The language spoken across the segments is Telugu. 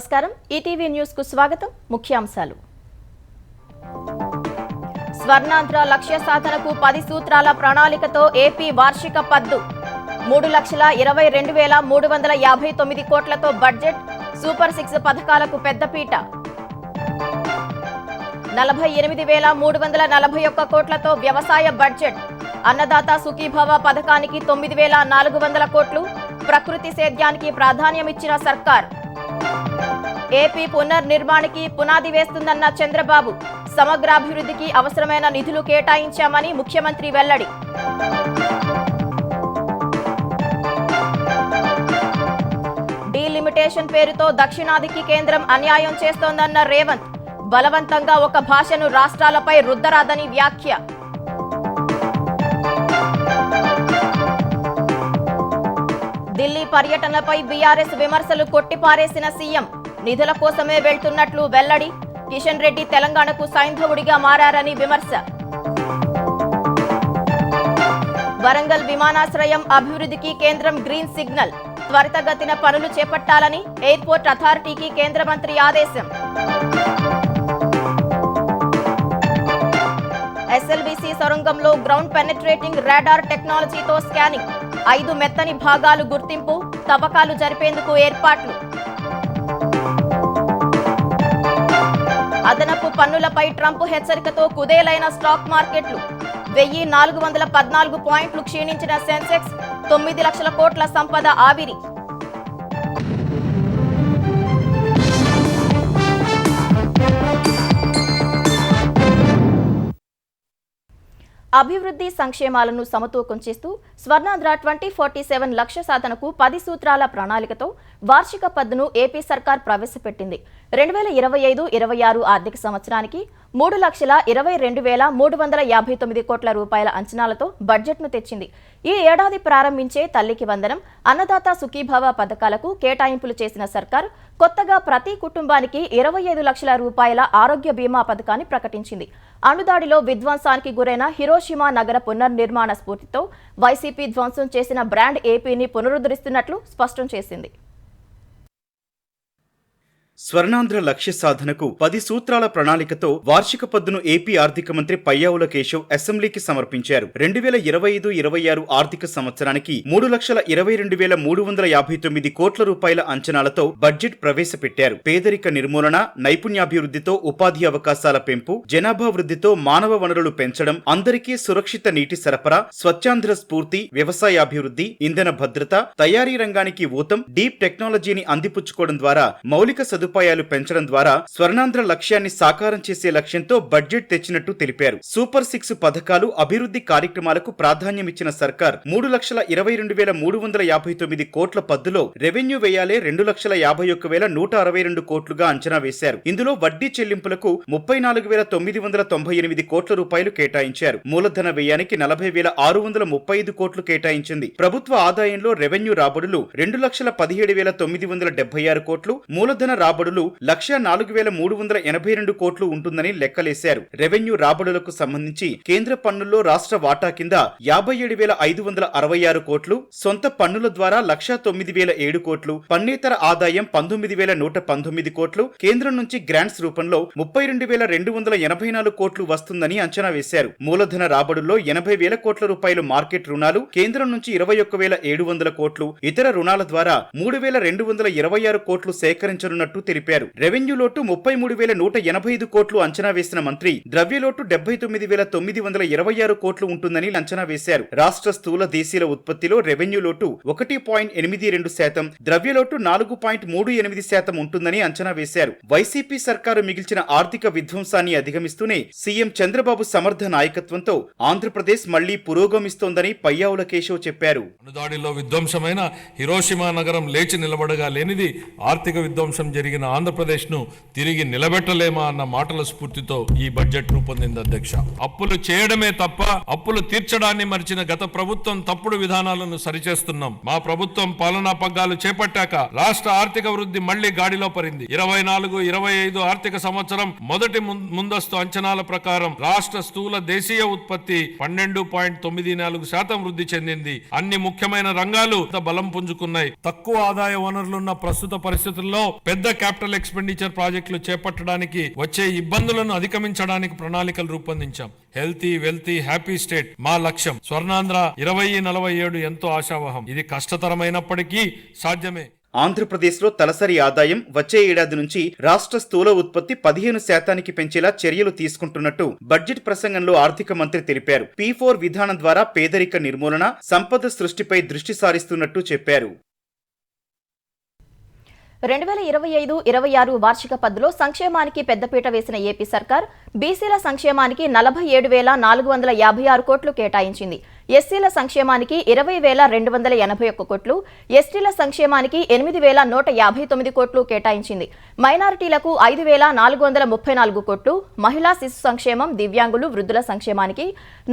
నమస్కారం ఈటీవీ న్యూస్ కు స్వాగతం ముఖ్యాంశాలు స్వర్ణాంధ్ర లక్ష్య సాధనకు 10 సూత్రాల ప్రణాళికతో ఏపీ వార్షిక పద్దు 3,22,359 కోట్లతో బడ్జెట్ సూపర్ 6 పథకాలకు పెద్దపీట 48,341 కోట్లతో వ్యవసాయ బడ్జెట్ అన్నదాత సుఖీభవ పథకానికి 9,400 కోట్లు ప్రకృతి సేద్యానికి ప్రాధాన్యమిచ్చిన సర్కార్ ఏపీ పునర్నిర్మాణానికి పునాది వేస్తుందన్న చంద్రబాబు సమగ్రాభివృద్ధికి అవసరమైన నిధులు కేటాయించామని ముఖ్యమంత్రి వెల్లడి డీలిమిటేషన్ పేరుతో దక్షిణాదికి కేంద్రం అన్యాయం చేస్తోందన్న రేవంత్ బలవంతంగా ఒక భాషను రాష్ట్రాలపై రుద్దరాదని వ్యాఖ్య ఢిల్లీ పర్యటనపై బీఆర్ఎస్ విమర్శలు కొట్టిపారేసిన సీఎం నిధుల కోసమే వెళ్తున్నట్లు వెల్లడి కిషన్ రెడ్డి తెలంగాణకు సైంధవుడిగా మారారని విమర్శ వరంగల్ విమానాశ్రయం అభివృద్ధికి కేంద్రం గ్రీన్ సిగ్నల్ త్వరితగతిన పనులు చేపట్టాలని ఎయిర్పోర్ట్ అథారిటీకి కేంద్ర మంత్రి ఆదేశం ఎస్ఎల్బీసీ సొరంగంలో గ్రౌండ్ పెనెట్రేటింగ్ రాడార్ టెక్నాలజీతో స్కానింగ్ 5 మెత్తని భాగాలు గుర్తింపు తవ్వకాలు జరిపేందుకు ఏర్పాట్లు అదనపు పన్నులపై ట్రంప్ హెచ్చరికతో కుదేలైన స్టాక్ మార్కెట్లు 1,414 పాయింట్లు క్షీణించిన సెన్సెక్స్ 9 లక్షల కోట్ల సంపద ఆవిరి అభివృద్ధి సంక్షేమాలను సమతూకం చేస్తూ స్వర్ణాంధ్ర 2047 లక్ష్య సాధనకు 10 సూత్రాల ప్రణాళికతో వార్షిక పద్దును ఏపీ సర్కార్ ప్రవేశపెట్టింది 2025-26 ఆర్థిక సంవత్సరానికి 3,22,359 కోట్ల రూపాయల అంచనాలతో బడ్జెట్ను తెచ్చింది ఈ ఏడాది ప్రారంభించే తల్లికి వందనం అన్నదాత సుఖీభవ పథకాలకు కేటాయింపులు చేసిన సర్కార్ కొత్తగా ప్రతి కుటుంబానికి 25 లక్షల రూపాయల ఆరోగ్య బీమా పథకాన్ని ప్రకటించింది అణుదాడిలో విధ్వంసానికి గురైన హిరోషిమా నగర పునర్నిర్మాణ స్ఫూర్తితో వైసీపీ ధ్వంసం చేసిన బ్రాండ్ ఏపీని పునరుద్ధరిస్తున్నట్లు స్పష్టం చేసింది స్వర్ణాంధ్ర లక్ష్య సాధనకు 10 సూత్రాల ప్రణాళికతో వార్షిక పద్దును ఏపీ ఆర్థిక మంత్రి పయ్యావుల కేశవ్ అసెంబ్లీకి సమర్పించారు 2025-26 ఆర్థిక సంవత్సరానికి 3,22,359 కోట్ల రూపాయల అంచనాలతో బడ్జెట్ ప్రవేశపెట్టారు పేదరిక నిర్మూలన నైపుణ్యాభివృద్ధితో ఉపాధి అవకాశాల పెంపు జనాభా వృద్ధితో మానవ వనరులు పెంచడం అందరికీ సురక్షిత నీటి సరఫరా స్వచ్ఛాంధ్ర స్ఫూర్తి వ్యవసాయాభివృద్ధి ఇంధన భద్రత తయారీ రంగానికి ఊతం డీప్ టెక్నాలజీని అందిపుచ్చుకోవడం ద్వారా మౌలిక సదుపాయాలు పెంచడం ద్వారా స్వర్ణాంధ్ర లక్ష్యాన్ని సాకారం చేసే లక్ష్యంతో బడ్జెట్ తెచ్చినట్టు తెలిపారు సూపర్ 6 పథకాలు అభివృద్ధి కార్యక్రమాలకు ప్రాధాన్యమిచ్చిన సర్కార్ 3,22,359 కోట్ల పద్దులో రెవెన్యూ వ్యయాలే 2,51,162 కోట్లుగా అంచనా వేశారు ఇందులో వడ్డీ చెల్లింపులకు 34,998 కోట్ల రూపాయలు కేటాయించారు మూలధన వ్యయానికి 40,635 కోట్లు కేటాయించింది ప్రభుత్వ ఆదాయంలో రెవెన్యూ రాబడులు 2,17,976 కోట్లు మూలధన రాబడులు 1,04,382 కోట్లు ఉంటుందని లెక్కలేశారు రెవెన్యూ రాబడులకు సంబంధించి కేంద్ర పన్నుల్లో రాష్ట్ర వాటా కింద 57,566 కోట్లు సొంత పన్నుల ద్వారా 1,09,007 కోట్లు పన్నేతర ఆదాయం 19,119 కోట్లు కేంద్రం నుంచి గ్రాంట్స్ రూపంలో 32,284 కోట్లు వస్తుందని అంచనా వేశారు మూలధన రాబడుల్లో 80,000 కోట్ల రూపాయలు మార్కెట్ రుణాలు కేంద్రం నుంచి 21,700 కోట్లు ఇతర రుణాల ద్వారా 3,226 కోట్లు సేకరించనున్నట్టు తెలిపారు రెవెన్యూ లోటు 33,185 కోట్లు అంచనా వేసిన మంత్రి ద్రవ్యలోటు 79,926 కోట్లు ఉంటుందని అంచనా వేశారు రాష్ట్ర స్థూల దేశీయ ఉత్పత్తిలో రెవెన్యూ లోటు 1.82% ద్రవ్యలోటు 4.38% ఉంటుందని అంచనా వేశారు వైసీపీ సర్కారు మిగిల్చిన ఆర్థిక విధ్వంసాన్ని అధిగమిస్తూనే సీఎం చంద్రబాబు సమర్థ నాయకత్వంతో ఆంధ్రప్రదేశ్ మళ్లీ పురోగమిస్తోందని పయ్యావుల కేశవ్ చెప్పారు అణుదాడిలో విధ్వంసమైన హిరోషిమా నగరం లేచి నిలబడగా లేనిది ఆర్థిక విధ్వంసం జరిగిన ఆంధ్రప్రదేశ్ ను తిరిగి నిలబెట్టలేమా అన్న మాటల స్ఫూర్తితో ఈ బడ్జెట్ రూపొందింది అధ్యక్ష అప్పులు చేయడమే తప్ప అప్పులు తీర్చడాన్ని మరిచిన గత ప్రభుత్వం తప్పుడు విధానాలను సరిచేస్తున్నాం మా ప్రభుత్వం పాలనా పగ్గాలు చేపట్టాక రాష్ట్ర ఆర్థిక వృద్ధి మళ్లీ గాడిలో పడింది 24-25 ఆర్థిక సంవత్సరం మొదటి ముందస్తు అంచనాల ప్రకారం రాష్ట్ర స్థూల దేశీయ ఉత్పత్తి 12.94% వృద్ధి చెందింది అన్ని ముఖ్యమైన రంగాలు బలం పుంజుకున్నాయి తక్కువ ఆదాయ వనరులున్న ప్రస్తుత పరిస్థితుల్లో పెద్ద క్యాపిటల్ ఎక్స్పెండిచర్ ప్రాజెక్టులు చేపట్టడానికి వచ్చే ఇబ్బందులను అధిగమించడానికి ప్రణాళికలు రూపొందించాం. హెల్తీ, వెల్తీ, హ్యాపీ స్టేట్ మా లక్ష్యం. స్వర్ణాంధ్ర 2047 ఎంతో ఆశావహం. ఇది కష్టతరమైనప్పటికీ సాధ్యమే. ఆంధ్రప్రదేశ్లో తలసరి ఆదాయం వచ్చే ఏడాది నుంచి రాష్ట్ర స్థూల ఉత్పత్తి 15% పెంచేలా చర్యలు తీసుకుంటున్నట్టు బడ్జెట్ ప్రసంగంలో ఆర్థిక మంత్రి తెలిపారు. P4 విధానం ద్వారా పేదరిక నిర్మూలన, సంపద సృష్టిపై దృష్టి సారిస్తున్నట్టు చెప్పారు. 2025-26 వార్షిక పద్దులో సంక్షేమానికి పెద్దపీట వేసిన ఏపీ సర్కార్ బీసీల సంక్షేమానికి 47,456 కోట్లు కేటాయించింది. ఎస్సీల సంక్షేమానికి 20,281 కోట్లు, ఎస్టీల సంక్షేమానికి 8,159 కోట్లు కేటాయించింది. మైనారిటీలకు 5,434 కోట్లు, మహిళా శిశు సంక్షేమం, దివ్యాంగులు, వృద్ధుల సంక్షేమానికి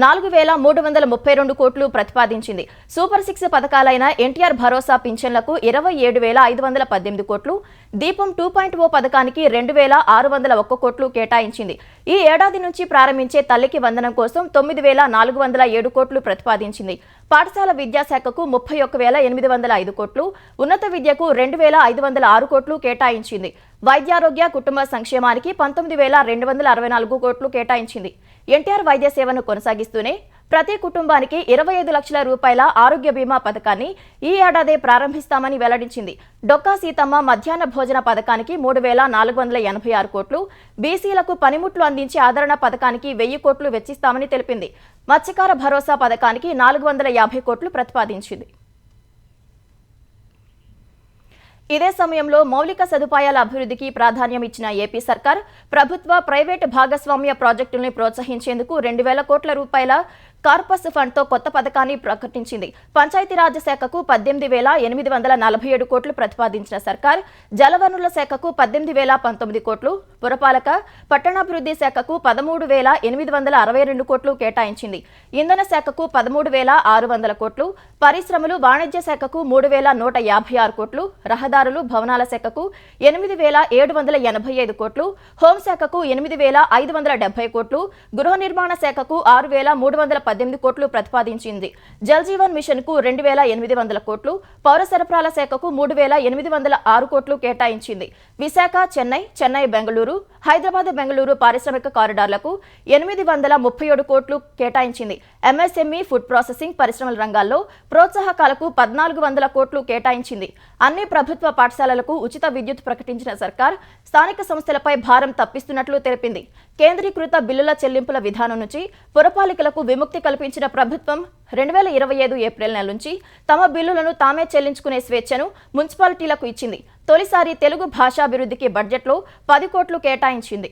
4,332 కోట్లు ప్రతిపాదించింది. సూపర్ 6 పథకాలైన ఎన్టీఆర్ భరోసా పింఛన్లకు 27,518 కోట్లు, దీపం 2.0 పథకానికి 2,601 కోట్లు కేటాయించింది. ఈ ఏడాది నుంచి ప్రారంభించే తల్లికి వందనం కోసం 9,407 కోట్లు ప్రతిపాదించింది. పాఠశాల విద్యాశాఖకు 31,805 కోట్లు, ఉన్నత విద్యకు 2,506 కోట్లు కేటాయించింది. వైద్యారోగ్య కుటుంబ సంక్షేమానికి 19,264 కోట్లు కేటాయించింది. ఎన్టీఆర్ వైద్య సేవను కొనసాగిస్తూనే ప్రతి కుటుంబానికి 25 లక్షల రూపాయల ఆరోగ్య బీమా పథకాన్ని ఈ ఏడాదే ప్రారంభిస్తామని వెల్లడించింది. డొక్కా సీతమ్మ మధ్యాహ్న భోజన పథకానికి 3,486 కోట్లు, బీసీలకు పనిముట్లు అందించే ఆదరణ పథకానికి 1000 కోట్లు వెచ్చిస్తామని తెలిపింది. మత్స్యకార భరోసా పథకానికి 450 కోట్లు ప్రతిపాదించింది. ఇదే సమయంలో మౌలిక సదుపాయాల అభివృద్ధికి ప్రాధాన్యం ఇచ్చిన ఏపీ సర్కార్ ప్రభుత్వ, ప్రైవేటు భాగస్వామ్య ప్రాజెక్టుల్ని ప్రోత్సహించేందుకు 2,000 కోట్ల రూపాయల కార్పస్ ఫండ్తో కొత్త పథకాన్ని ప్రకటించింది. పంచాయతీరాజ్ శాఖకు 18,847 కోట్లు ప్రతిపాదించిన సర్కార్ జలవనరుల శాఖకు 18,019 కోట్లు, పురపాలక పట్టణాభివృద్ధి శాఖకు 13,862 కోట్లు కేటాయించింది. ఇంధన శాఖకు 13,600 కోట్లు, పరిశ్రమలు, వాణిజ్య శాఖకు 3,156 కోట్లు, రహదారులు, భవనాల శాఖకు 8,785 కోట్లు, హోంశాఖకు 8,570 కోట్లు, గృహ నిర్మాణ శాఖకు 6,318 కోట్లు ప్రతిపాదించింది. జల్ జీవన్ మిషన్ కు 2,800 కోట్లు, పౌర సరఫరాల శాఖకు 3,806 కోట్లు కేటాయించింది. విశాఖ, చెన్నై, బెంగళూరు, హైదరాబాద్, బెంగళూరు పారిశ్రామిక కారిడార్లకు 837 కోట్లు కేటాయించింది. ఎంఎస్ఎంఈ, ఫుడ్ ప్రాసెసింగ్ పరిశ్రమల రంగాల్లో ప్రోత్సాహకాలకు 1,400 కోట్లు కేటాయించింది. అన్ని ప్రభుత్వ పాఠశాలలకు ఉచిత విద్యుత్ ప్రకటించిన సర్కార్ స్థానిక సంస్థలపై భారం తప్పిస్తున్నట్లు తెలిపింది. కేంద్రీకృత బిల్లుల చెల్లింపుల విధానం నుంచి పురపాలికలకు విముక్తి కల్పించిన ప్రభుత్వం 2025 ఏప్రిల్ నెల నుంచి తమ బిల్లులను తామే చెల్లించుకునే స్వేచ్ఛను మున్సిపాలిటీలకు ఇచ్చింది. తొలిసారి తెలుగు భాషాభివృద్ధికి బడ్జెట్లో 10 కోట్లు కేటాయించింది.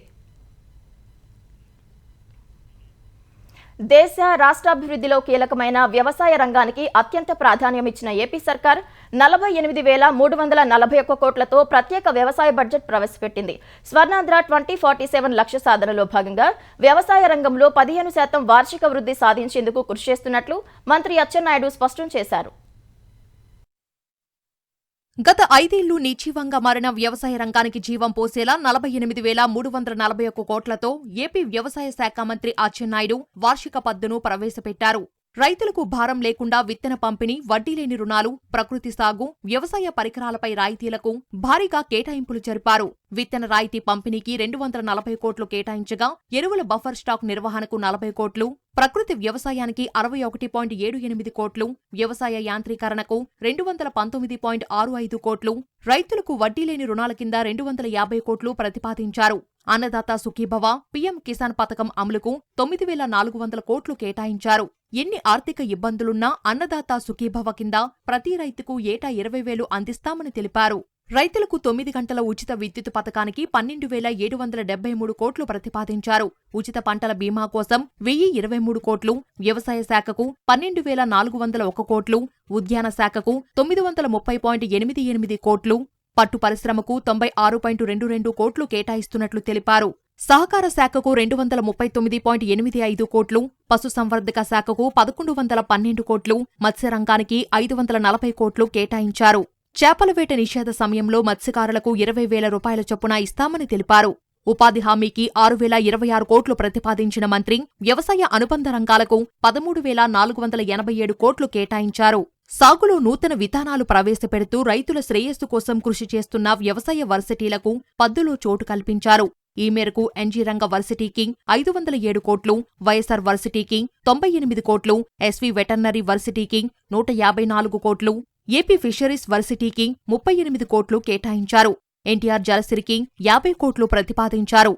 దేశ రాష్ట్రాభివృద్ధిలో కీలకమైన వ్యవసాయ రంగానికి అత్యంత ప్రాధాన్యం ఇచ్చిన ఏపీ సర్కార్ 48,341 కోట్లతో ప్రత్యేక వ్యవసాయ బడ్జెట్ ప్రవేశపెట్టింది. స్వర్ణాంధ్ర 2047 లక్ష్య సాధనలో భాగంగా వ్యవసాయ రంగంలో 15% వార్షిక వృద్ధి సాధించేందుకు కృషి చేస్తున్నట్లు మంత్రి అచ్చెన్నాయుడు స్పష్టం చేశారు. గత 5 ఏళ్లు నిర్జీవంగా మారిన వ్యవసాయ రంగానికి జీవం పోసేలా 48,341 కోట్లతో ఏపీ వ్యవసాయ శాఖ మంత్రి అచ్చెన్నాయుడు వార్షిక పద్దును ప్రవేశపెట్టారు. రైతులకు భారం లేకుండా విత్తన పంపిణీ, వడ్డీ లేని రుణాలు, ప్రకృతి సాగు, వ్యవసాయ పరికరాలపై రాయితీలకు భారీగా కేటాయింపులు జరిపారు. విత్తన రాయితీ పంపిణీకి 240 కోట్లు కేటాయించగా, ఎరువుల బఫర్ స్టాక్ నిర్వహణకు 40 కోట్లు, ప్రకృతి వ్యవసాయానికి 61.78 కోట్లు, వ్యవసాయ యాంత్రీకరణకు 219.65 కోట్లు, రైతులకు వడ్డీ లేని రుణాల కింద 250 కోట్లు ప్రతిపాదించారు. అన్నదాత సుఖీభవ, పీఎం కిసాన్ పథకం అమలుకు 9,400 కోట్లు కేటాయించారు. ఎన్ని ఆర్థిక ఇబ్బందులున్నా అన్నదాత సుఖీభవ కింద ప్రతి రైతుకు ఏటా 20,000 అందిస్తామని తెలిపారు. రైతులకు 9 గంటల ఉచిత విద్యుత్ పథకానికి 12,773 కోట్లు ప్రతిపాదించారు. ఉచిత పంటల బీమా కోసం 1,023 కోట్లు, వ్యవసాయ శాఖకు 12,401 కోట్లు, ఉద్యాన శాఖకు 930.88 కోట్లు, పట్టు పరిశ్రమకు 96.22 కోట్లు కేటాయిస్తున్నట్లు తెలిపారు. సహకార శాఖకు 239.85 కోట్లు, పశుసంవర్ధక శాఖకు 1,112 కోట్లు, మత్స్యరంగానికి 540 కోట్లు కేటాయించారు. చేపల వేట నిషేధ సమయంలో మత్స్యకారులకు 20,000 రూపాయల చొప్పున ఇస్తామని తెలిపారు. ఉపాధి హామీకి 6,026 కోట్లు ప్రతిపాదించిన మంత్రి వ్యవసాయ అనుబంధ రంగాలకు 13,487 కోట్లు కేటాయించారు. సాగులో నూతన విధానాలు ప్రవేశపెడుతూ రైతుల శ్రేయస్సు కోసం కృషి చేస్తున్న వ్యవసాయ వర్సిటీలకు పద్దులో చోటు కల్పించారు. ఈ మేరకు ఎన్జీ రంగ వర్సిటీకి 507 కోట్లు, వైఎస్ఆర్ వర్సిటీకి 98 కోట్లు, ఎస్వి వెటర్నరీ వర్సిటీకి 154 కోట్లు, ఏపీ ఫిషరీస్ వర్సిటీకి 38 కోట్లు కేటాయించారు. ఎన్టీఆర్ జలసిరికి 50 కోట్లు ప్రతిపాదించారు.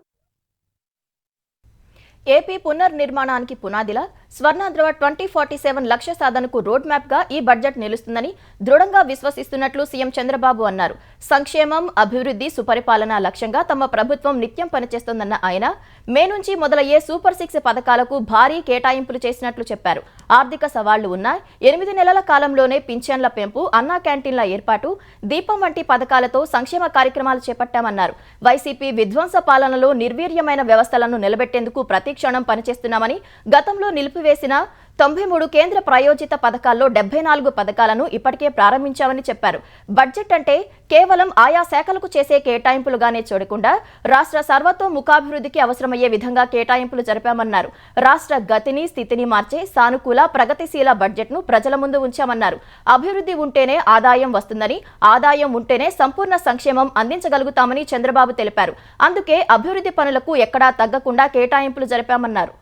ఏపీ పునర్నిర్మాణానికి పునాదిలా స్వర్ణాంధ్ర 2047 లక్ష్య సాధనకు రోడ్ మ్యాప్ గా ఈ బడ్జెట్ నిలుస్తుందని దృఢంగా విశ్వసిస్తున్నట్లు సీఎం చంద్రబాబు అన్నారు. సంక్షేమం, అభివృద్ధి, సుపరిపాలన లక్ష్యంగా తమ ప్రభుత్వం నిత్యం పనిచేస్తోందన్న ఆయన మే నుంచి మొదలయ్యే సూపర్ 6 పథకాలకు భారీ కేటాయింపులు చేసినట్లు చెప్పారు. ఆర్థిక సవాళ్లు ఉన్నాయి. 8 నెలల కాలంలోనే పింఛన్ల పెంపు, అన్నా క్యాంటీన్ల ఏర్పాటు, దీపం వంటి పథకాలతో సంక్షేమ కార్యక్రమాలు చేపట్టామన్నారు. వైసీపీ విధ్వంస పాలనలో నిర్వీర్యమైన వ్యవస్థలను నిలబెట్టేందుకు ప్రతి క్షణం పనిచేస్తున్నామని, గతంలో నిలిపివేసిన 93 కేంద్ర ప్రాయోజిత పథకాల్లో 74 పథకాలను ఇప్పటికే ప్రారంభించామని చెప్పారు. బడ్జెట్ అంటే కేవలం ఆయా శాఖలకు చేసే కేటాయింపులుగానే చూడకుండా రాష్ట్ర సర్వతోముఖాభివృద్ధికి అవసరమయ్యే విధంగా కేటాయింపులు జరిపామన్నారు. రాష్ట్ర గతిని, స్థితిని మార్చే సానుకూల, ప్రగతిశీల బడ్జెట్ను ప్రజల ముందు ఉంచామన్నారు. అభివృద్ధి ఉంటేనే ఆదాయం వస్తుందని, ఆదాయం ఉంటేనే సంపూర్ణ సంక్షేమం అందించగలుగుతామని చంద్రబాబు తెలిపారు. అందుకే అభివృద్ధి పనులకు ఎక్కడా తగ్గకుండా కేటాయింపులు జరిపామన్నారు.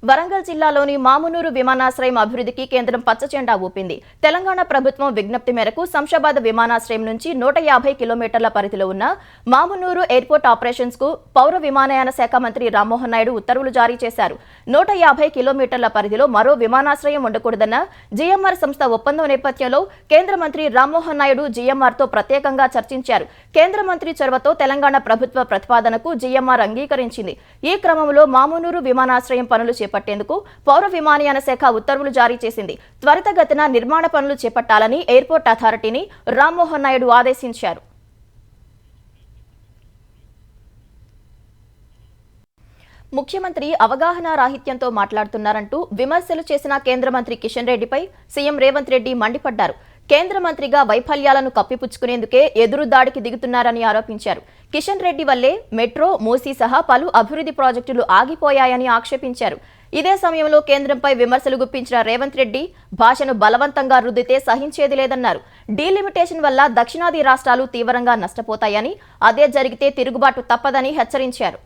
వరంగల్ జిల్లాలోని మామునూరు విమానాశ్రయం అభివృద్ధికి కేంద్రం పచ్చజెండా ఊపింది. తెలంగాణ ప్రభుత్వం విజ్ఞప్తి మేరకు శంషాబాద్ విమానాశ్రయం నుంచి 150 కిలోమీటర్ల పరిధిలో ఉన్న మామునూరు ఎయిర్పోర్ట్ ఆపరేషన్స్ కు పౌర విమానయాన శాఖ మంత్రి రామ్మోహన్ నాయుడు ఉత్తర్వులు జారీ చేశారు. 150 కిలోమీటర్ల పరిధిలో మరో విమానాశ్రయం ఉండకూడదన్న జీఎంఆర్ సంస్థ ఒప్పందం నేపథ్యంలో కేంద్ర మంత్రి రామ్మోహన్ నాయుడు జీఎంఆర్తో ప్రత్యేకంగా చర్చించారు. కేంద్ర మంత్రి చొరవతో తెలంగాణ ప్రభుత్వ ప్రతిపాదనకు జీఎంఆర్ అంగీకరించింది. ఈ క్రమంలో మామునూరు విమానాశ్రయం పనులు చేపట్టేందుకు పౌర విమానయాన శాఖ ఉత్తర్వులు జారీ చేసింది. త్వరితగతిన నిర్మాణ పనులు చేపట్టాలని ఎయిర్పోర్ట్ అథారిటీని రామ్మోహన్ నాయుడు ఆదేశించారు. ముఖ్యమంత్రి అవగాహన రాహిత్యంతో మాట్లాడుతున్నారంటూ విమర్శలు చేసిన కేంద్ర మంత్రి కిషన్ రెడ్డిపై సీఎం రేవంత్ రెడ్డి మండిపడ్డారు. కేంద్ర మంత్రిగా వైఫల్యాలను కప్పిపుచ్చుకునేందుకే ఎదురుదాడికి దిగుతున్నారని ఆరోపించారు. కిషన్ రెడ్డి వల్లే మెట్రో, మూసీ సహా పలు అభివృద్ధి ప్రాజెక్టులు ఆగిపోయాయని ఆక్షేపించారు. ఇదే సమయంలో కేంద్రంపై విమర్శలు గుప్పించిన రేవంత్ రెడ్డి భాషను బలవంతంగా రుద్దితే సహించేది లేదన్నారు. డీలిమిటేషన్ వల్ల దక్షిణాది రాష్ట్రాలు తీవ్రంగా నష్టపోతాయని, అదే జరిగితే తిరుగుబాటు తప్పదని హెచ్చరించారు.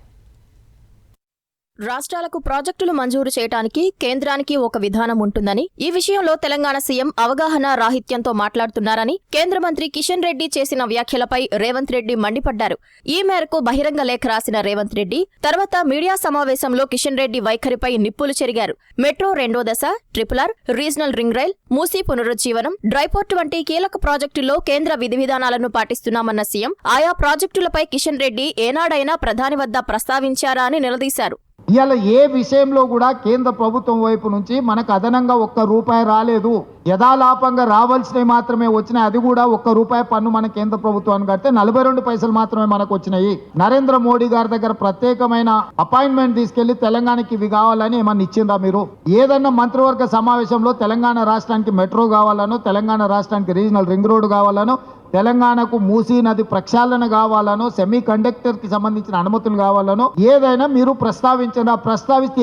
రాష్ట్రాలకు ప్రాజెక్టులు మంజూరు చేయడానికి కేంద్రానికి ఒక విధానం ఉంటుందని, ఈ విషయంలో తెలంగాణ సీఎం అవగాహన రాహిత్యంతో మాట్లాడుతున్నారని కేంద్ర మంత్రి కిషన్ రెడ్డి చేసిన వ్యాఖ్యలపై రేవంత్ రెడ్డి మండిపడ్డారు. ఈ మేరకు బహిరంగ లేఖ రాసిన రేవంత్ రెడ్డి తర్వాత మీడియా సమావేశంలో కిషన్ రెడ్డి వైఖరిపై నిప్పులు చెరిగారు. మెట్రో 2వ దశ, triple R, regional ring rail, Musi పునరుజ్జీవనం, డ్రైపోర్ట్ వంటి కీలక ప్రాజెక్టుల్లో కేంద్ర విధి విధానాలను పాటిస్తున్నామన్న సీఎం ఆయా ప్రాజెక్టులపై కిషన్ రెడ్డి ఏనాడైనా ప్రధాని వద్ద ప్రస్తావించారా అని నిలదీశారు. ఇవాళ ఏ విషయంలో కూడా కేంద్ర ప్రభుత్వం వైపు నుంచి మనకు అదనంగా ₹1 రాలేదు. యథాలాపంగా రావాల్సినవి మాత్రమే వచ్చినాయి. అది కూడా ₹1 పన్ను మన కేంద్ర ప్రభుత్వానికి కడితే 42 పైసలు మాత్రమే మనకు వచ్చినాయి. నరేంద్ర మోడీ గారి దగ్గర ప్రత్యేకమైన అపాయింట్మెంట్ తీసుకెళ్లి తెలంగాణకి ఇవి కావాలని ఏమన్నా ఇచ్చిందా మీరు? ఏదన్నా మంత్రివర్గ సమావేశంలో తెలంగాణ రాష్ట్రానికి మెట్రో కావాలనో, తెలంగాణ రాష్ట్రానికి రీజనల్ రింగ్ రోడ్ కావాలనో, తెలంగాణకు మూసీ నది ప్రక్షాళన కావాలనో, సెమీ కండక్టర్ కి సంబంధించిన అనుమతులు కావాలనో ఏదైనా మీరు ప్రస్తావిస్తే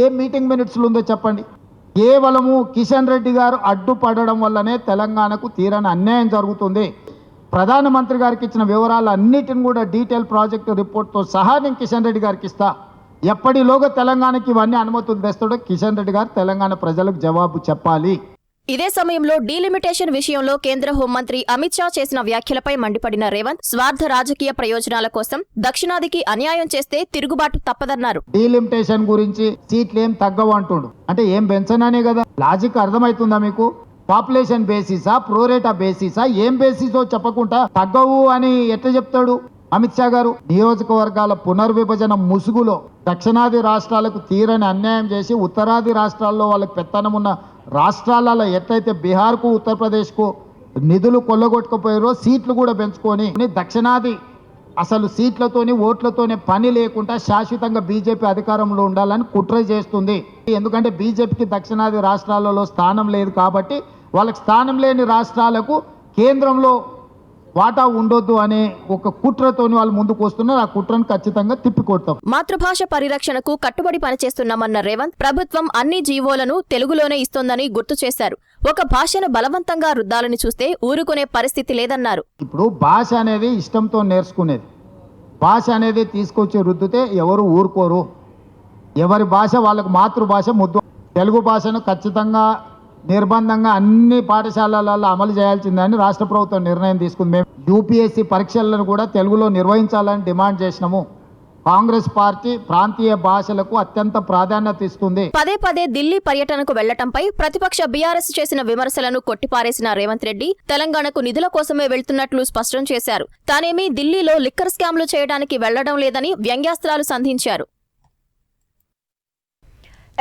ఏ మీటింగ్ మినిట్స్ ఉందో చెప్పండి. కేవలము కిషన్ రెడ్డి గారు అడ్డుపడడం వల్లనే తెలంగాణకు తీరని అన్యాయం జరుగుతుంది. ప్రధానమంత్రి గారికి ఇచ్చిన వివరాలు అన్నిటిని కూడా డీటెయిల్ ప్రాజెక్టు రిపోర్ట్తో సహా నేను కిషన్ రెడ్డి గారికి ఇస్తా. ఎప్పటిలోగా తెలంగాణకి ఇవన్నీ అనుమతులు తెస్తాడో కిషన్ రెడ్డి గారు తెలంగాణ ప్రజలకు జవాబు చెప్పాలి. ఇదే సమయంలో డీలిమిటేషన్ విషయంలో కేంద్ర హోంమంత్రి అమిత్ షా చేసిన వ్యాఖ్యలపై మండిపడిన రేవంత్ స్వార్థ రాజకీయ ప్రయోజనాల కోసం దక్షిణాదికి అన్యాయం చేస్తే తిరుగుబాటు తప్పదన్నారు. డీలిమిటేషన్ గురించి సీట్లు ఏం తగ్గవు అంటుండు అంటే ఏం పెంచననే కదా. లాజిక్ అర్థమవుతుందా మీకు? పాపులేషన్ బేసిసా, ప్రోరేటా బేసిసా, ఏం బేసిసో చెప్పకుండా తగ్గవు అని ఎట్లా చెప్తాడు అమిత్ షా గారు? నియోజకవర్గాల పునర్విభజన ముసుగులో దక్షిణాది రాష్ట్రాలకు తీరని అన్యాయం చేసి ఉత్తరాది రాష్ట్రాల్లో వాళ్ళకి పెత్తనం ఉన్న రాష్ట్రాలలో ఎట్లయితే బీహార్కు, ఉత్తరప్రదేశ్కు నిధులు కొల్లగొట్టుకుపోయారో సీట్లు కూడా పెంచుకొని దక్షిణాది అసలు సీట్లతోని ఓట్లతోనే పని లేకుండా శాశ్వతంగా బీజేపీ అధికారంలో ఉండాలని కుట్ర చేస్తుంది. ఎందుకంటే బీజేపీకి దక్షిణాది రాష్ట్రాలలో స్థానం లేదు కాబట్టి వాళ్ళకి స్థానం లేని రాష్ట్రాలకు కేంద్రంలో వాటా ఉండొద్దు అనే ఒక కుట్రతోని వాళ్ళు ముందుకు వస్తున్నారు. ఆ కుట్రను ఖచ్చితంగా తిప్పికొడతాం. మాతృభాష పరిరక్షణకు కట్టుబడి పనిచేస్తున్నామన్న రేవంత్ ప్రభుత్వం అన్ని జీవోలను తెలుగులోనే ఇస్తోందని గుర్తు చేశారు. ఒక భాషను బలవంతంగా రుద్దాలని చూస్తే ఊరుకునే పరిస్థితి లేదన్నారు. ఇప్పుడు భాష అనేది ఇష్టంతో నేర్చుకునేది. భాష అనేది తీసుకొచ్చి రుద్దితే ఎవరు ఊరుకోరు. ఎవరి భాష వాళ్ళకు మాతృభాష ముద్దు. తెలుగు భాషను ఖచ్చితంగా నిర్బంధంగా అన్ని పాఠశాలలలో అమలు చేయాల్సిందని రాష్ట్ర ప్రభుత్వం నిర్ణయం తీసుకుంది. మేము యూపీఎస్సీ పరీక్షలను కూడా తెలుగులో నిర్వహించాలని డిమాండ్ చేసినాము. కాంగ్రెస్ పార్టీ ప్రాంతీయ భాషలకు అత్యంత ప్రాధాన్యత ఇస్తుంది. పదే పదే ఢిల్లీ పర్యటనకు వెళ్లటంపై ప్రతిపక్ష బీఆర్ఎస్ చేసిన విమర్శలను కొట్టిపారేసిన రేవంత్ రెడ్డి తెలంగాణకు నిధుల కోసమే వెళ్తున్నట్లు స్పష్టం చేశారు. తానేమీ ఢిల్లీలో లిక్కర్ స్కామ్లు చేయడానికి వెళ్లడం లేదని వ్యంగ్యాస్త్రాలు సంధించారు.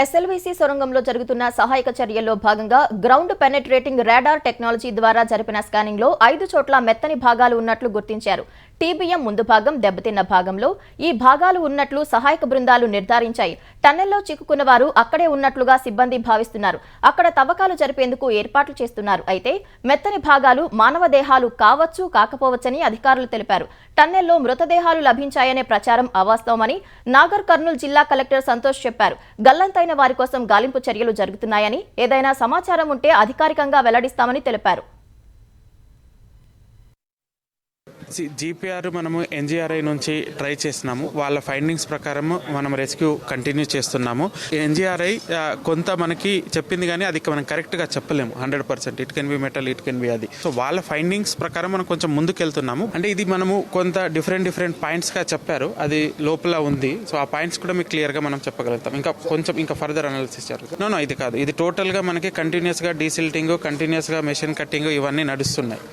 ఎస్ఎల్బీసీ సొరంగంలో జరుగుతున్న సహాయక చర్యల్లో భాగంగా గ్రౌండ్ పెనెట్రేటింగ్ రాడార్ టెక్నాలజీ ద్వారా జరిపిన స్కానింగ్లో 5 చోట్ల మెత్తని భాగాలు ఉన్నట్లు గుర్తించారు. టీబీఎం ముందు భాగం దెబ్బతిన్న భాగంలో ఈ భాగాలు ఉన్నట్లు సహాయక బృందాలు నిర్ధారించాయి. టన్నెల్లో చిక్కుకున్న వారు అక్కడే ఉన్నట్లుగా సిబ్బంది భావిస్తున్నారు. అక్కడ తవ్వకాలు జరిపేందుకు ఏర్పాట్లు చేస్తున్నారు. అయితే మెత్తని భాగాలు మానవ దేహాలు కావచ్చు కాకపోవచ్చని అధికారులు తెలిపారు. టన్నెల్లో మృతదేహాలు లభించాయనే ప్రచారం అవాస్తవమని నాగర్ కర్నూలు జిల్లా కలెక్టర్ సంతోష్ చెప్పారు. గల్లంతైన వారి కోసం గాలింపు చర్యలు జరుగుతున్నాయని, ఏదైనా సమాచారం ఉంటే అధికారికంగా వెల్లడిస్తామని తెలిపారు. జీపీఆర్ మనము ఎన్జీఆర్ఐ నుంచి ట్రై చేస్తున్నాము. వాళ్ళ ఫైండింగ్స్ ప్రకారం మనం రెస్క్యూ కంటిన్యూ చేస్తున్నాము. ఎన్జీఆర్ఐ కొంత మనకి చెప్పింది కానీ అది మనం కరెక్ట్గా చెప్పలేము 100%. It can be metal, it can be అది. సో వాళ్ళ ఫైండింగ్స్ ప్రకారం మనం కొంచెం ముందుకెళ్తున్నాము. అంటే ఇది మనము కొంత డిఫరెంట్ పాయింట్స్గా చెప్పారు, అది లోపల ఉంది. సో ఆ పాయింట్స్ కూడా మీకు క్లియర్గా మనం చెప్పగలుగుతాం. ఇంకా ఫర్దర్ అనాలిసిస్ జరుగుతుంది. నో ఇది కాదు, ఇది టోటల్గా మనకి కంటిన్యూస్గా డీసిల్టింగ్, కంటిన్యూస్గా మెషిన్ కట్టింగ్ ఇవన్నీ నడుస్తున్నాయి.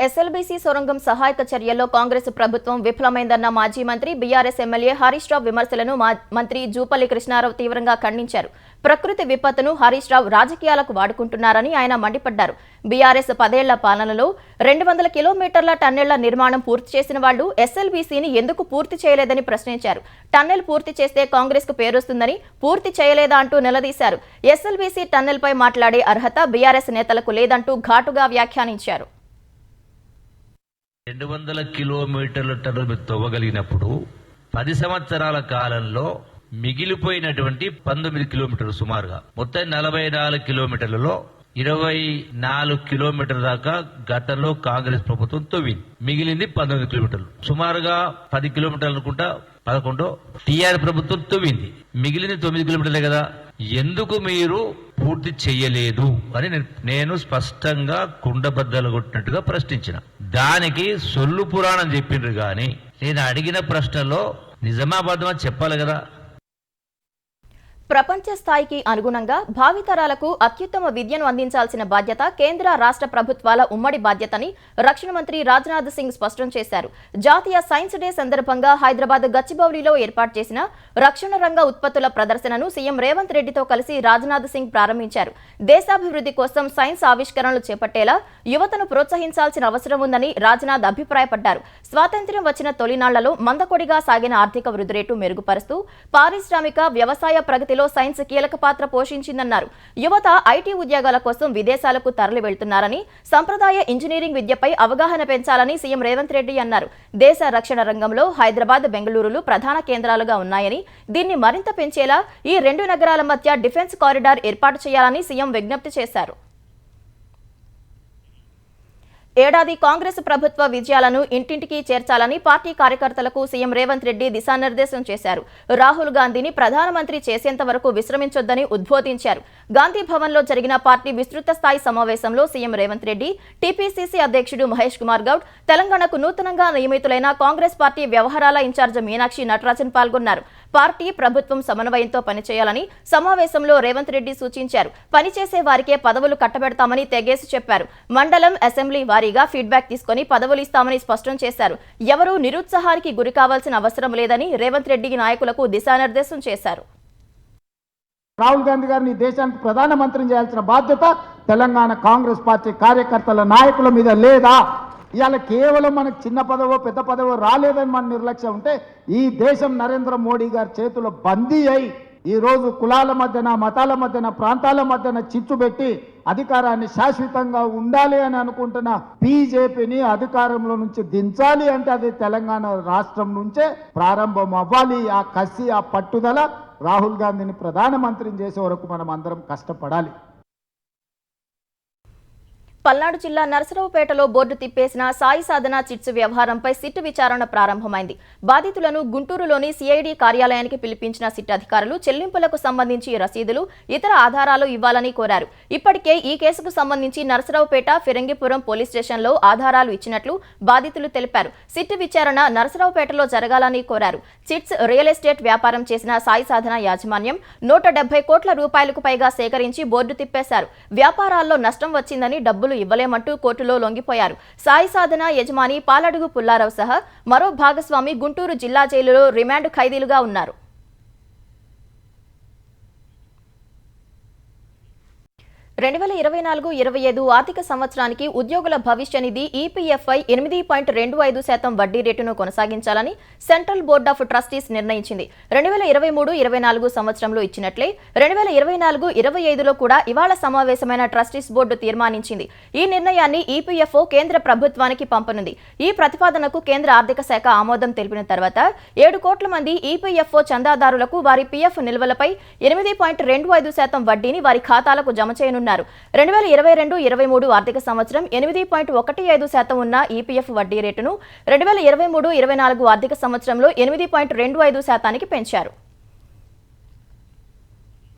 ఎస్ఎల్బీసీ సొరంగం సహాయక చర్యల్లో కాంగ్రెస్ ప్రభుత్వం విఫలమైందన్న మాజీ మంత్రి బీఆర్ఎస్ ఎమ్మెల్యే హరీష్ రావు విమర్శలను మంత్రి జూపల్లి కృష్ణారావు తీవ్రంగా ఖండించారు. ప్రకృతి విపత్తును హరీష్ రావు రాజకీయాలకు వాడుకుంటున్నారని ఆయన మండిపడ్డారు. బీఆర్ఎస్ 10 ఏళ్ల పాలనలో 200 కిలోమీటర్ల టన్నెళ్ల నిర్మాణం పూర్తి చేసిన వాళ్లు ఎస్ఎల్బీసీని ఎందుకు పూర్తి చేయలేదని ప్రశ్నించారు. టన్నెల్ పూర్తి చేస్తే కాంగ్రెస్ కు పేరొస్తుందని పూర్తి చేయలేదా అంటూ నిలదీశారు. ఎస్ఎల్బీసీ టన్నెల్పై మాట్లాడే అర్హత బీఆర్ఎస్ నేతలకు లేదంటూ ఘాటుగా వ్యాఖ్యానించారు. 200 కిలోమీటర్ల టన్నెల్ మీరు తవ్వగలిగినప్పుడు 10 సంవత్సరాల కాలంలో మిగిలిపోయినటువంటి 19 కిలోమీటర్లు సుమారుగా మొత్తం 44 కిలోమీటర్లలో 24 కిలోమీటర్ల దాకా గతంలో కాంగ్రెస్ ప్రభుత్వం తవ్వింది. మిగిలింది 19 కిలోమీటర్లు, సుమారుగా 10 కిలోమీటర్లు అనుకుంటా 11 టీఆర్ ప్రభుత్వం తవ్వింది. మిగిలింది 9 కిలోమీటర్లే కదా. ఎందుకు మీరు పూర్తి చెయ్యలేదు అని నేను స్పష్టంగా కుండబద్దలు కొట్టినట్టుగా ప్రశ్నించిన. దానికి సొల్లు పురాణం చెప్పిండ్రు గాని నేను అడిగిన ప్రశ్నలో నిజమాబద్ధమా చెప్పాలి కదా. ప్రపంచ స్థాయికి అనుగుణంగా భావితరాలకు అత్యుత్తమ విద్యను అందించాల్సిన బాధ్యత కేంద్ర రాష్ట్ర ప్రభుత్వాల ఉమ్మడి బాధ్యతని రక్షణ మంత్రి రాజ్నాథ్ సింగ్ స్పష్టం చేశారు. జాతీయ సైన్స్ డే సందర్భంగా హైదరాబాద్ గచ్చిబౌలిలో ఏర్పాటు చేసిన రక్షణ రంగ ఉత్పత్తుల ప్రదర్శనను సీఎం రేవంత్ రెడ్డితో కలిసి రాజ్నాథ్ సింగ్ ప్రారంభించారు. దేశాభివృద్ధి కోసం సైన్స్ ఆవిష్కరణలు చేపట్టేలా యువతను ప్రోత్సహించాల్సిన అవసరం ఉందని రాజ్నాథ్ అభిప్రాయపడ్డారు. స్వాతంత్ర్యం వచ్చిన తొలినాళ్లలో మందకొడిగా సాగిన ఆర్థిక వృద్ధి రేటు మెరుగుపరుస్తూ పారిశ్రామిక వ్యవసాయ ప్రగతిలో సైన్స్ కీలక పాత్ర పోషించిందన్నారు. యువత ఐటీ ఉద్యోగాల కోసం విదేశాలకు తరలి వెళ్తున్నారని, సంప్రదాయ ఇంజనీరింగ్ విద్యపై అవగాహన పెంచాలని సీఎం రేవంత్ రెడ్డి అన్నారు. దేశ రక్షణ రంగంలో హైదరాబాద్, బెంగళూరులు ప్రధాన కేంద్రాలుగా ఉన్నాయని, దీన్ని మరింత పెంచేలా ఈ 2 నగరాల మధ్య డిఫెన్స్ కారిడార్ ఏర్పాటు చేయాలని సీఎం విజ్ఞప్తి చేశారు. ఏడాది కాంగ్రెస్ ప్రభుత్వ విజయాలను ఇంటింటికి చేర్చాలని పార్టీ కార్యకర్తలకు సీఎం రేవంత్ రెడ్డి దిశానిర్దేశం చేశారు. రాహుల్ గాంధీని ప్రధానమంత్రి చేసేంత వరకు విశ్రమించొద్దని ఉద్బోధించారు. గాంధీ భవన్లో జరిగిన పార్టీ విస్తృత స్థాయి సమావేశంలో సీఎం రేవంత్ రెడ్డి, టీపీసీసీ అధ్యక్షుడు మహేష్ కుమార్ గౌడ్, తెలంగాణకు నూతనంగా నియమితులైన కాంగ్రెస్ పార్టీ వ్యవహారాల ఇన్ఛార్జ్ మీనాక్షి నటరాజన్ పాల్గొన్నారు. పార్టీ ప్రభుత్వం సమన్వయంతో పనిచేయాలని సమావేశంలో రేవంత్ రెడ్డి సూచించారు. పనిచేసే వారికే పదవులు కట్టబెడతామని తెగేసి చెప్పారు. మండలం, అసెంబ్లీ వారీగా ఫీడ్బ్యాక్ తీసుకుని పదవులు ఇస్తామని స్పష్టం చేశారు. ఎవరూ నిరుత్సాహానికి గురి కావాల్సిన అవసరం లేదని రేవంత్ రెడ్డి నాయకులకు దిశానిర్దేశం చేశారు. రాహుల్ గాంధీ గారిని దేశానికి ప్రధానమంత్రిని చేయాల్సిన బాధ్యత తెలంగాణ కాంగ్రెస్ పార్టీ కార్యకర్తల నాయకుల మీద లేదా? ఇవాళ కేవలం మనకు చిన్న పదవో పెద్ద పదవో రాలేదని మన నిర్లక్ష్యం ఉంటే ఈ దేశం నరేంద్ర మోడీ గారి చేతిలో బందీ అయి ఈ రోజు కులాల మధ్యన, మతాల మధ్యన, ప్రాంతాల మధ్యన చిచ్చు పెట్టి అధికారాన్ని శాశ్వతంగా ఉండాలి అని అనుకుంటున్న బీజేపీని అధికారంలో నుంచి దించాలి అంటే అది తెలంగాణ రాష్ట్రం నుంచే ప్రారంభం అవ్వాలి. ఆ కసి, ఆ పట్టుదల రాహుల్ గాంధీని ప్రధానమంత్రిని చేసే వరకు మనం అందరం కష్టపడాలి. పల్నాడు జిల్లా నరసరావుపేటలో బోర్డు తిప్పేసిన సాయి సాధన చిట్స్ వ్యవహారంపై సిట్ విచారణ ప్రారంభమైంది. బాధితులను గుంటూరులోని సిఐడి కార్యాలయానికి పిలిపించిన సిట్ అధికారులు చెల్లింపులకు సంబంధించి రసీదులు, ఇతర ఆధారాలు ఇవ్వాలని కోరారు. ఇప్పటికే ఈ కేసుకు సంబంధించి నరసరావుపేట, ఫిరంగిపురం పోలీస్ స్టేషన్లో ఆధారాలు ఇచ్చినట్లు బాధితులు తెలిపారు. సిట్ విచారణ నరసరావుపేటలో జరగాలని కోరారు. చిట్స్ రియల్ ఎస్టేట్ వ్యాపారం చేసిన సాయి సాధన యాజమాన్యం 170 కోట్ల రూపాయలకు పైగా సేకరించి బోర్డు తిప్పేశారు. వ్యాపారాల్లో నష్టం వచ్చిందని డబ్బులు ఇవ్వలేమంటూ కోర్టులో లొంగిపోయారు. సాయి సాధన యజమాని పాలడుగు పుల్లారావు సహా మరో భాగస్వామి గుంటూరు జిల్లా జైలులో రిమాండ్ ఖైదీలుగా ఉన్నారు. 2024-25 ఆర్థిక సంవత్సరానికి ఉద్యోగుల భవిష్య నిధి ఈపీఎఫ్ఐ 8.25% వడ్డీ రేటును కొనసాగించాలని సెంట్రల్ బోర్డ్ ఆఫ్ ట్రస్టీస్ నిర్ణయించింది. 2023-24 సంవత్సరంలో ఇచ్చినట్లే 2024-25లో కూడా ఇవాళ సమావేశమైన ట్రస్టీస్ బోర్డు తీర్మానించింది. ఈ నిర్ణయాన్ని ఈపీఎఫ్ఓ కేంద్ర ప్రభుత్వానికి పంపనుంది. ఈ ప్రతిపాదనకు కేంద్ర ఆర్థిక శాఖ ఆమోదం తెలిపిన తర్వాత 7 కోట్ల మంది ఈపీఎఫ్ఓ చందాదారులకు వారి పీఎఫ్ నిల్వలపై 8.25% వడ్డీని వారి ఖాతాలకు జమ చేయనున్నారు. 2022-23 ఆర్థిక సంవత్సరం 8.15% ఉన్న ఈపీఎఫ్ వడ్డీ రేటును 2023-24 ఆర్థిక సంవత్సరంలో 8.25%కి పెంచారు.